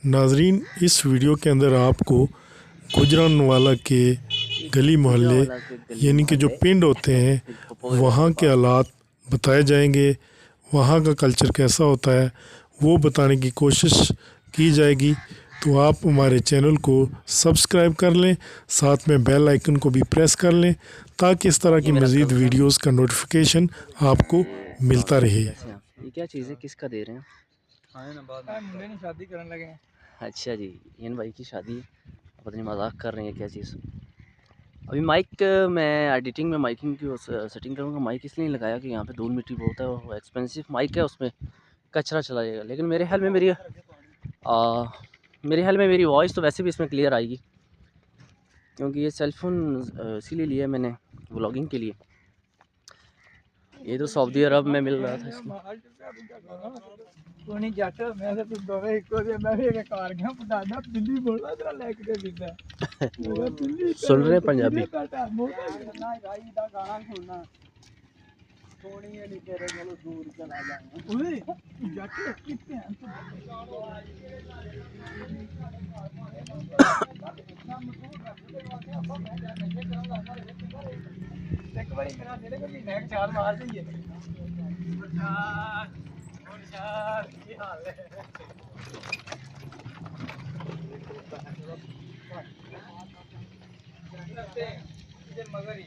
नाजरीन, इस वीडियो के अंदर आपको गुजरानवाला के गली मोहल्ले गुजरांवाला के गली यानी कि जो मोहल्ले पिंड होते हैं हिप्पोपोटामस वहाँ के के पास। हालात बताए जाएंगे। वहाँ का कल्चर कैसा होता है वो बताने की कोशिश की जाएगी। तो आप हमारे चैनल को सब्सक्राइब कर लें, साथ में बेल आइकन को भी प्रेस कर लें ताकि इस तरह ये की मेरा मज़ीद कज़न, वीडियोस का नोटिफिकेशन आपको ये मिलता बाकी रहे। कैसे हैं? ये क्या चीज़ है, किसका दे रहे हैं? मुंडे ने शादी करने लगे हैं। अच्छा जी, इन भाई की शादी है। पता नहीं मजाक कर रहे हैं क्या चीज़। अभी माइक मैं एडिटिंग में माइकिंग की सेटिंग करूँगा। माइक इसलिए नहीं लगाया कि यहाँ पे धूल मिट्टी बहुत है, वो एक्सपेंसिव माइक है, उसमें कचरा चला जाएगा। लेकिन मेरे ख्याल में मेरी वॉइस तो वैसे भी इसमें क्लियर आएगी, क्योंकि ये सेलफोन इसीलिए लिया मैंने व्लॉगिंग के लिए। ये तो सऊदी अरब में मिल रहा था इसमें। कोनी जट मैं तो दोवे इको दे मैं भी एक कार गया दादा दिल्ली बोलदा तेरा लेके दे दिंदा मेरा दिल्ली सुन रहे हैं पंजाबी। बेटा मोटा ना भाई दा गाना सुनना सोनी है नहीं तेरे कोलों दूर चला जाऊंगा ओए जट कितने हैं एक बारी मेरा जेड़े को महीने का चार मार दईए यार की हाल है मगर ही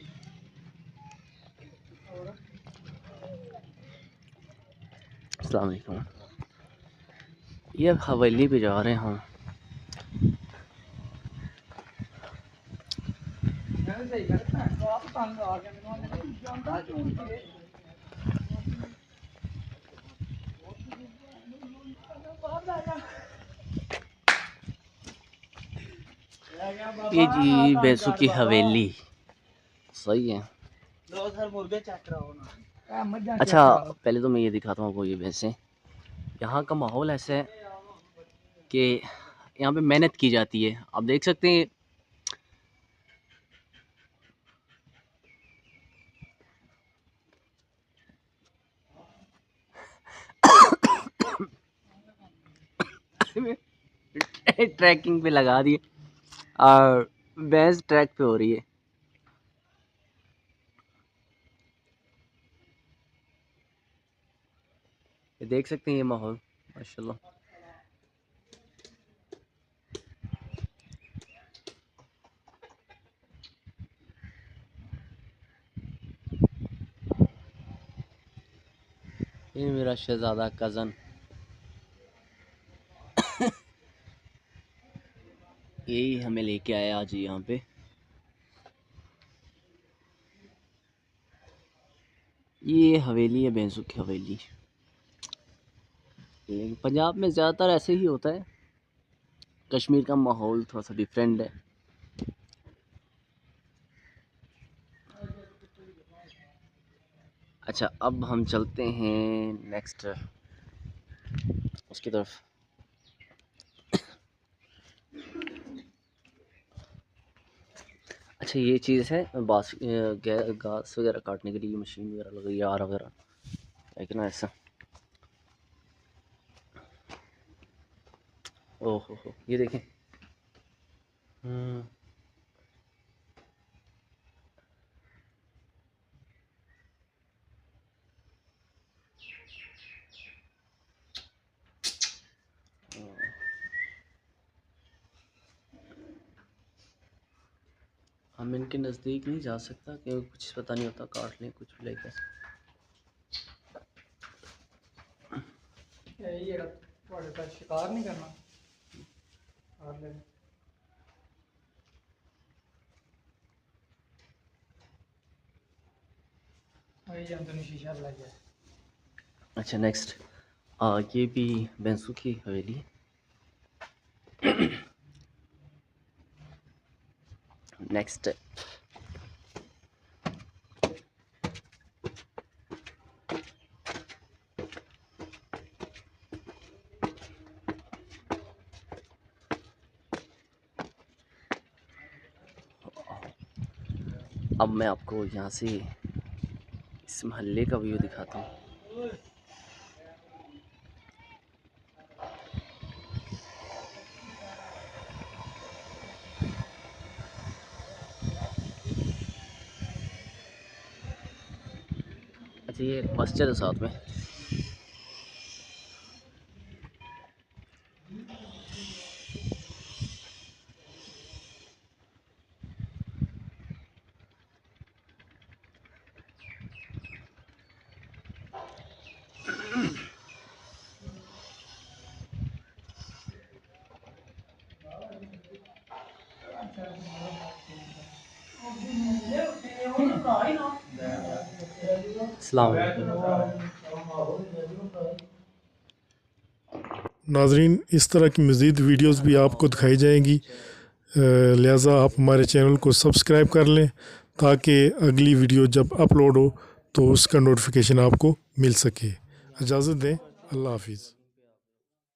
अस्सलाम वालेकुम। ये हवेली पे जा रहे हैं हम। सही करता है तो आप तंग आ गए मैंने जानता क्यों कि ये जी भैंसों की हवेली सही है। दो सर मुर्गे चेक कराओ ना अच्छा, पहले तो मैं ये दिखाता हूँ आपको। ये भैंसें, यहाँ का माहौल ऐसा है कि यहाँ पे मेहनत की जाती है। आप देख सकते हैं ट्रैकिंग पे लगा दिए और भैंस ट्रैक पे हो रही है। ये देख सकते हैं ये माहौल, माशाल्लाह। ये मेरा शहजादा कज़न, यही हमें लेके आया आज यहाँ पे। ये हवेली है, भैंसों की हवेली। लेकिन पंजाब में ज़्यादातर ऐसे ही होता है। कश्मीर का माहौल थोड़ा सा डिफरेंट है। अच्छा, अब हम चलते हैं नेक्स्ट उसकी तरफ। अच्छा, ये चीज़ है घास वगैरह काटने के लिए मशीन वगैरह लग रही है, आरा वगैरह, लेकिन ऐसा। ओहो हो, ये देखें। हम्म, हम इनके नज़दीक नहीं जा सकता क्योंकि कुछ पता नहीं होता, काट लें कुछ भी लेकर। यही है थोड़े का शिकार नहीं करना और ले वही जंतु शीशा लग गया अच्छा, नेक्स्ट ये भी भैंसों की हवेली। नेक्स्ट अब मैं आपको यहाँ से इस मोहल्ले का व्यू दिखाता हूँ। ये मस्जिद है साथ में। अस्सलाम नाजरीन, इस तरह की मज़ीद वीडियोस भी आपको दिखाई जाएंगी, लिहाजा आप हमारे चैनल को सब्सक्राइब कर लें ताकि अगली वीडियो जब अपलोड हो तो उसका नोटिफिकेशन आपको मिल सके। इजाज़त दें, अल्लाह हाफिज़।